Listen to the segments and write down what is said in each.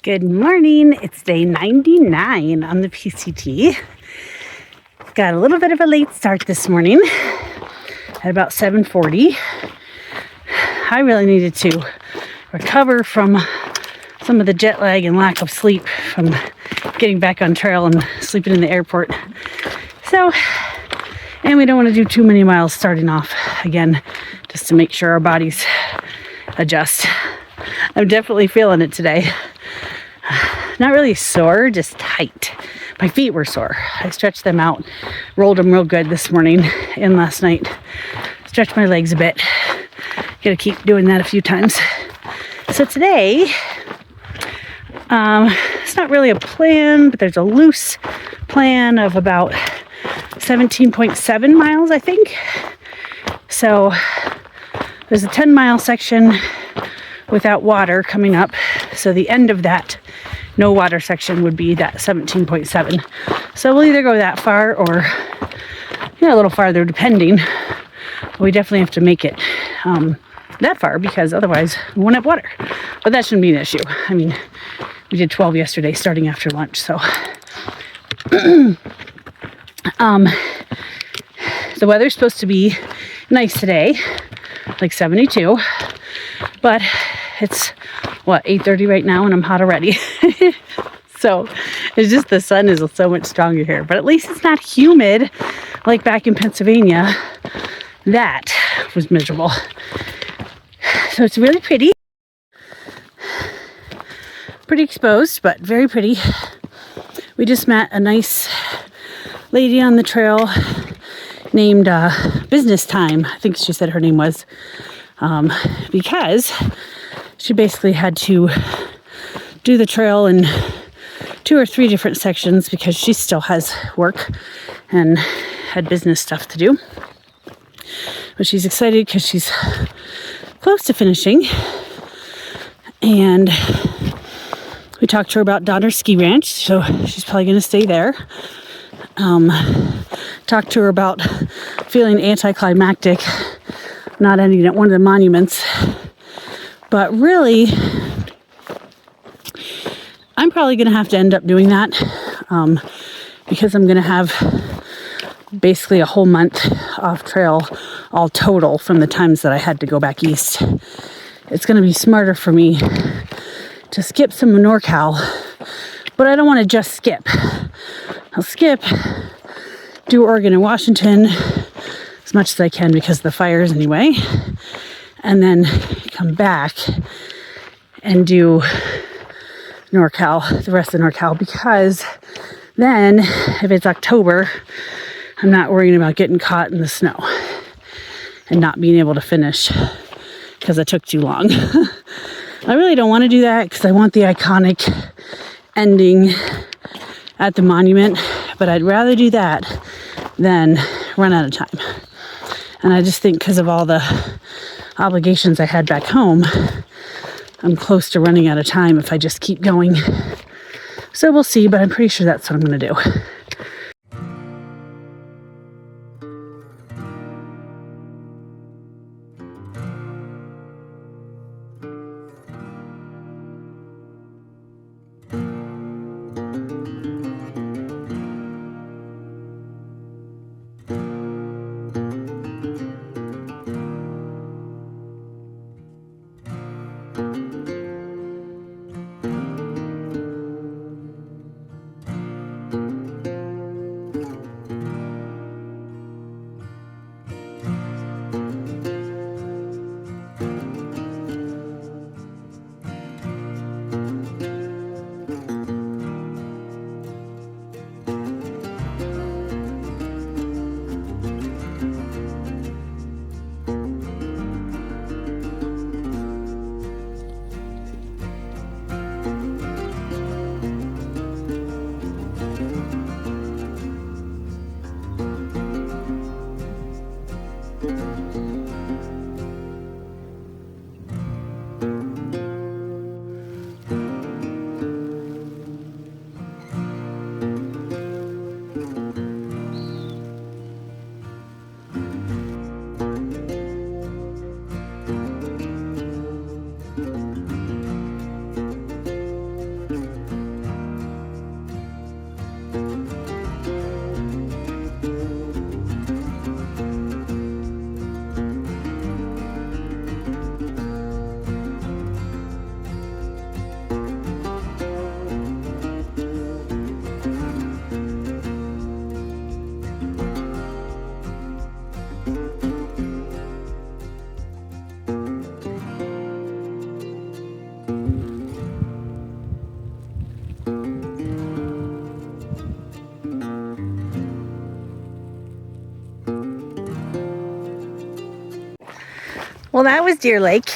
Good morning. It's day 99 on the PCT. Got a little bit of a late start this morning at about 7:40. I really needed to recover from some of the jet lag and lack of sleep from getting back on trail and sleeping in the airport. And we don't want to do too many miles starting off again, just to make sure our bodies adjust. I'm definitely feeling it today. Not really sore, just tight. My feet were sore. I stretched them out, rolled them real good this morning and last night. Stretched my legs a bit. Gotta keep doing that a few times. So today, it's not really a plan, but there's a loose plan of about 17.7 miles, I think. So there's a 10-mile section without water coming up. So the end of that no water section would be that 17.7. So we'll either go that far or a little farther depending. We definitely have to make it that far because otherwise we won't have water. But that shouldn't be an issue. I mean, we did 12 yesterday starting after lunch. So the weather's supposed to be nice today, like 72. But it's 8:30 right now and I'm hot already. So it's just the sun is so much stronger here, but at least it's not humid like back in Pennsylvania. That was miserable. So it's really pretty exposed, but very pretty. We just met a nice lady on the trail named Business Time, I think she said her name was, because she basically had to do the trail in 2 or 3 different sections because she still has work and had business stuff to do. But she's excited because she's close to finishing. And we talked to her about Donner's Ski Ranch, so she's probably going to stay there. Talked to her about feeling anticlimactic, not ending at one of the monuments. But really, I'm probably going to have to end up doing that because I'm going to have basically a whole month off trail all total from the times that I had to go back east. It's going to be smarter for me to skip some NorCal, but I don't want to just skip. I'll skip, do Oregon and Washington as much as I can because of the fires anyway, and then come back and do NorCal, the rest of NorCal, because then if it's October, I'm not worrying about getting caught in the snow and not being able to finish because it took too long. I really don't want to do that because I want the iconic ending at the monument, but I'd rather do that than run out of time. And I just think because of all the obligations I had back home, I'm close to running out of time if I just keep going. So we'll see, but I'm pretty sure that's what I'm going to do. Well, that was Deer Lake.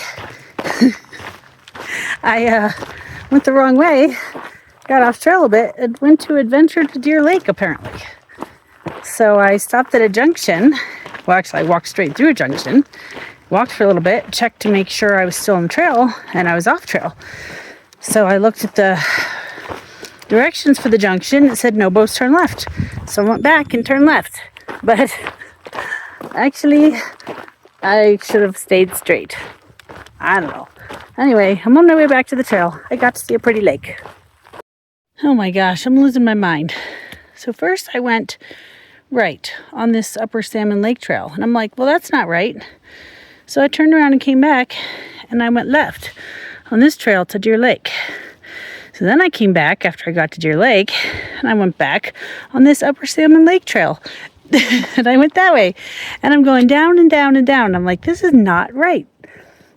I went the wrong way, got off trail a bit, and went to adventure to Deer Lake apparently. So I stopped at a junction. Well, actually I walked straight through a junction, walked for a little bit, checked to make sure I was still on the trail, and I was off trail. So I looked at the directions for the junction. It said no boats, turn left. So I went back and turned left. But actually, I should have stayed straight. I don't know. Anyway, I'm on my way back to the trail. I got to see a pretty lake. Oh my gosh, I'm losing my mind. So first I went right on this Upper Salmon Lake Trail. And I'm like, well, that's not right. So I turned around and came back, and I went left on this trail to Deer Lake. So then I came back after I got to Deer Lake, and I went back on this Upper Salmon Lake Trail. And I went that way. And I'm going down and down and down. I'm like, this is not right.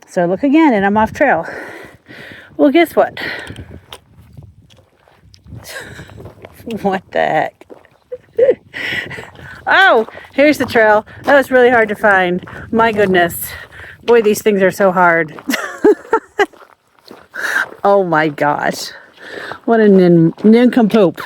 So I look again, and I'm off trail. Well, guess what? What the heck? Oh, here's the trail. That was really hard to find. My goodness. Boy, these things are so hard. Oh my gosh. What a nincompoop.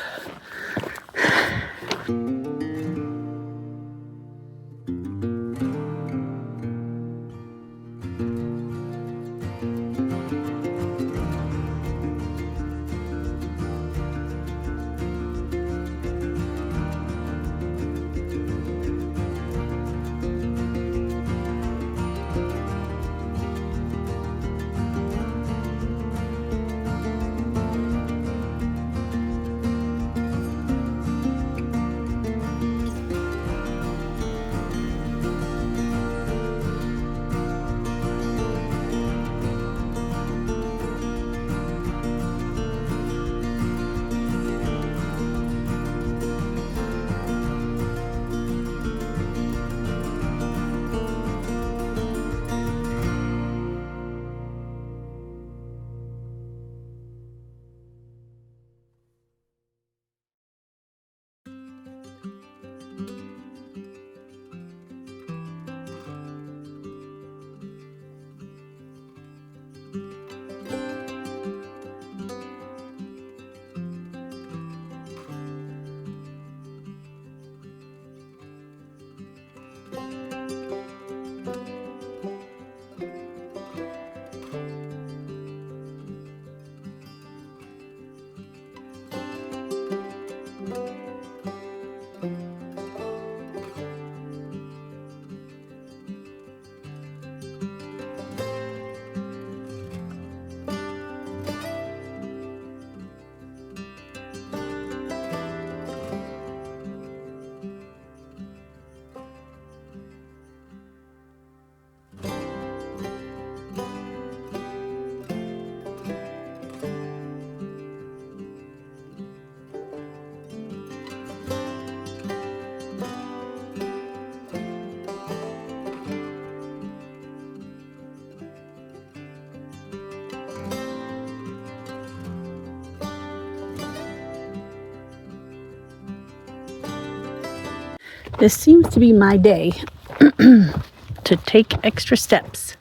This seems to be my day to take extra steps.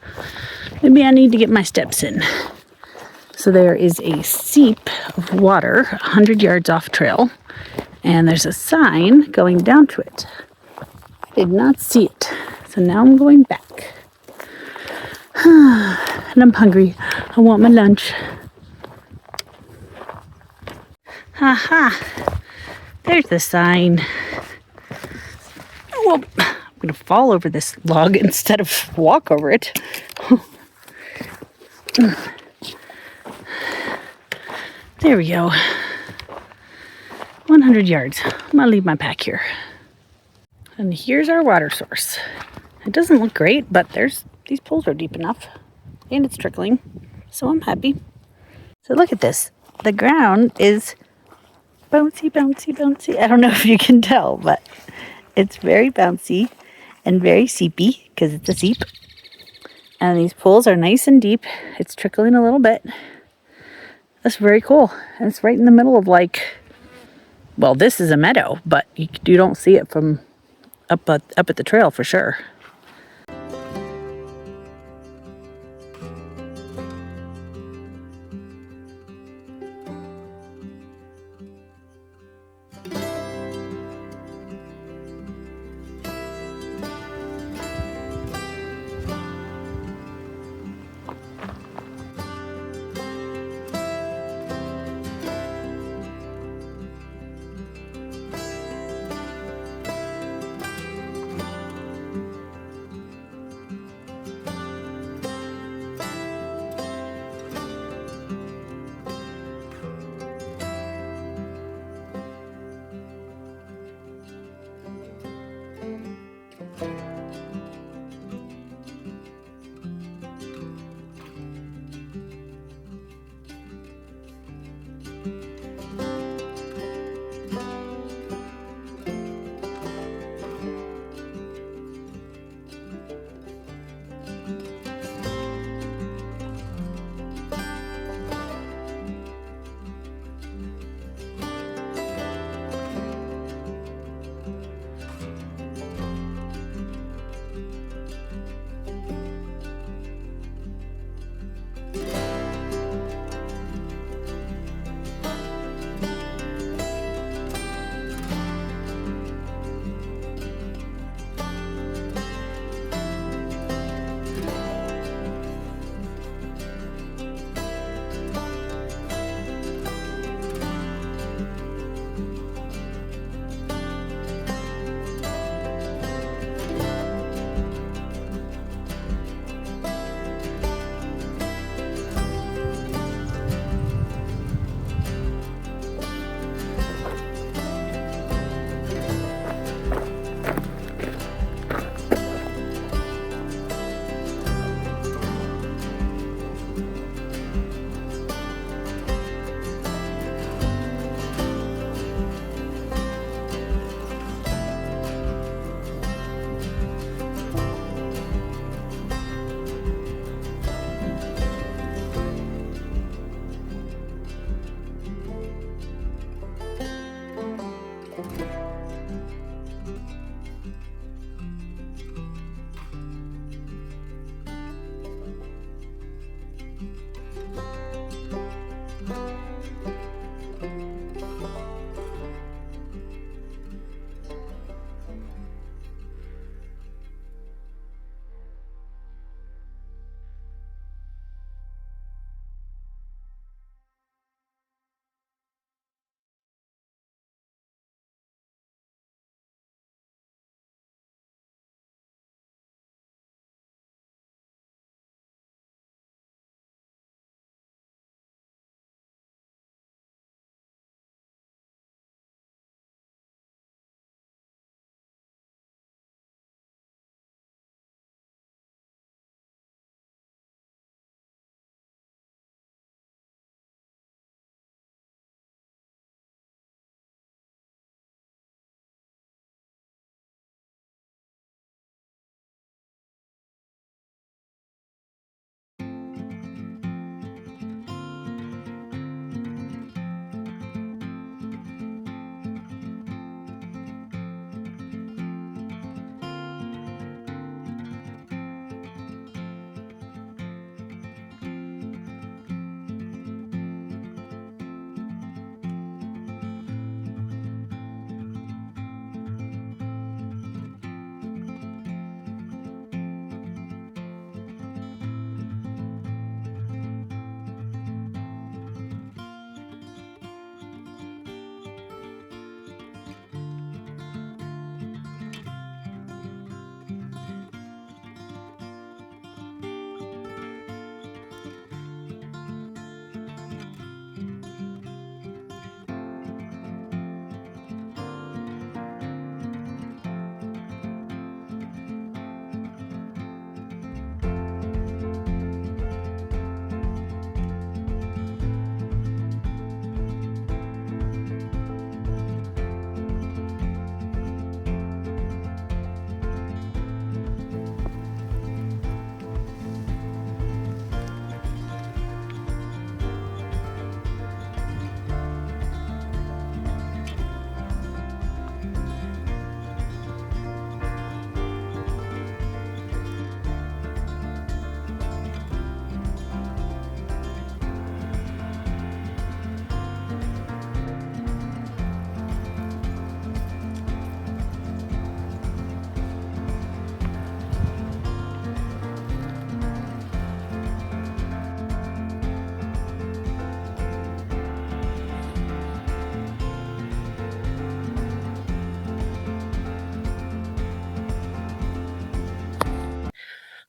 Maybe I need to get my steps in. So there is a seep of water 100 yards off trail, and there's a sign going down to it. I did not see it, so now I'm going back. And I'm hungry. I want my lunch. Ha! There's the sign. Oh, well, I'm going to fall over this log instead of walk over it. There we go. 100 yards. I'm going to leave my pack here. And here's our water source. It doesn't look great, but these pools are deep enough. And it's trickling. So I'm happy. So look at this. The ground is bouncy, bouncy, bouncy. I don't know if you can tell, but it's very bouncy and very seepy because it's a seep. And these pools are nice and deep. It's trickling a little bit. That's very cool. And it's right in the middle of well, this is a meadow, but you don't see it from up at the trail for sure.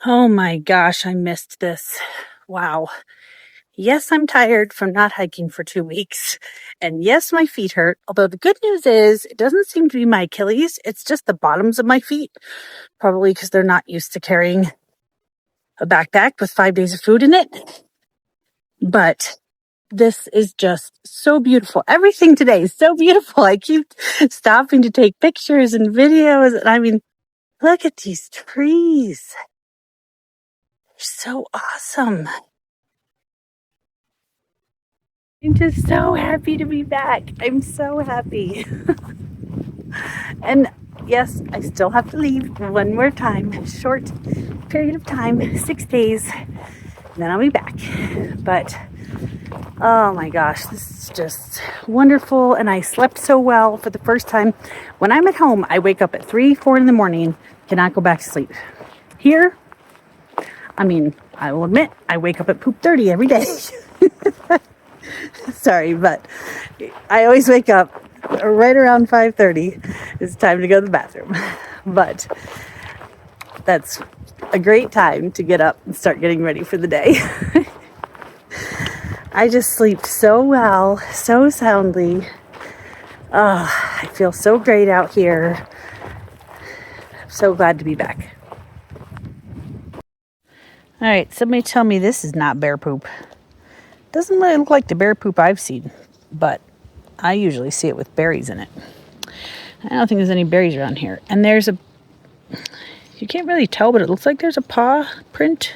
Oh my gosh, I missed this. Wow. Yes, I'm tired from not hiking for 2 weeks. And yes, my feet hurt. Although the good news is it doesn't seem to be my Achilles. It's just the bottoms of my feet. Probably because they're not used to carrying a backpack with 5 days of food in it. But this is just so beautiful. Everything today is so beautiful. I keep stopping to take pictures and videos. And I mean, look at these trees. They're so awesome. I'm just so happy to be back. I'm so happy. And yes, I still have to leave one more time. Short period of time, 6 days. Then I'll be back. But oh my gosh, this is just wonderful. And I slept so well for the first time. When I'm at home, I wake up at 3, 4 in the morning, cannot go back to sleep. Here, I mean, I will admit, I wake up at poop 30 every day. Sorry, but I always wake up right around 5:30. It's time to go to the bathroom. But that's a great time to get up and start getting ready for the day. I just sleep so well, so soundly. Oh, I feel so great out here. I'm so glad to be back. All right, somebody tell me this is not bear poop. Doesn't really look like the bear poop I've seen, but I usually see it with berries in it. I don't think there's any berries around here. And you can't really tell, but it looks like there's a paw print.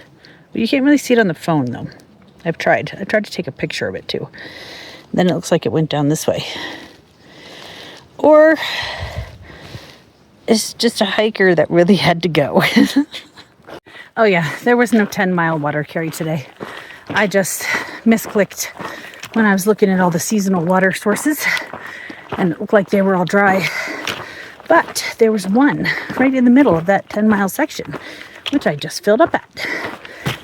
But you can't really see it on the phone, though. I tried to take a picture of it, too. Then it looks like it went down this way. Or it's just a hiker that really had to go. Oh, yeah, there was no 10-mile water carry today. I just misclicked when I was looking at all the seasonal water sources, and it looked like they were all dry. But there was one right in the middle of that 10-mile section, which I just filled up at.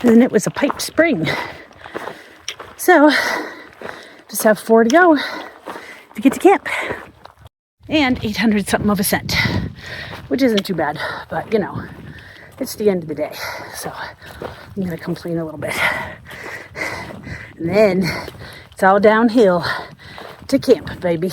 And it was a pipe spring. So, just have 4 to go to get to camp. And 800 something of ascent, which isn't too bad, but you know, it's the end of the day. So, I'm going to complain a little bit. And then it's all downhill to camp, baby.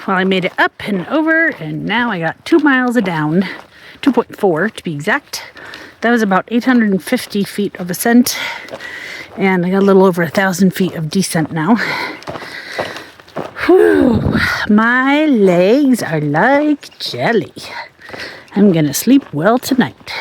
Well, I made it up and over, and now I got 2 miles down, 2.4 to be exact. That was about 850 feet of ascent, and I got a little over 1,000 feet of descent now. Whew, my legs are like jelly. I'm gonna sleep well tonight.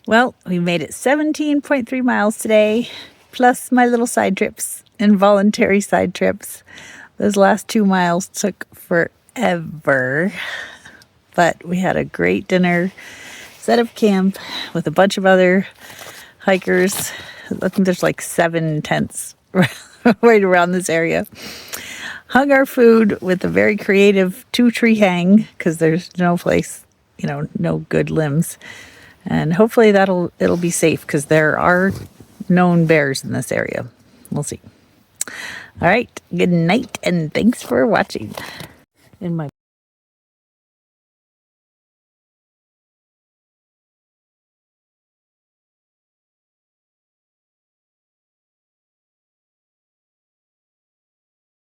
Well, we made it 17.3 miles today, plus my little side trips, involuntary side trips. Those last 2 miles took forever, but we had a great dinner, set up camp with a bunch of other hikers. I think there's like 7 tents right around this area. Hung our food with a very creative 2-tree hang because there's no place, no good limbs. And hopefully it'll be safe because there are known bears in this area. We'll see. All right. Good night and thanks for watching. In my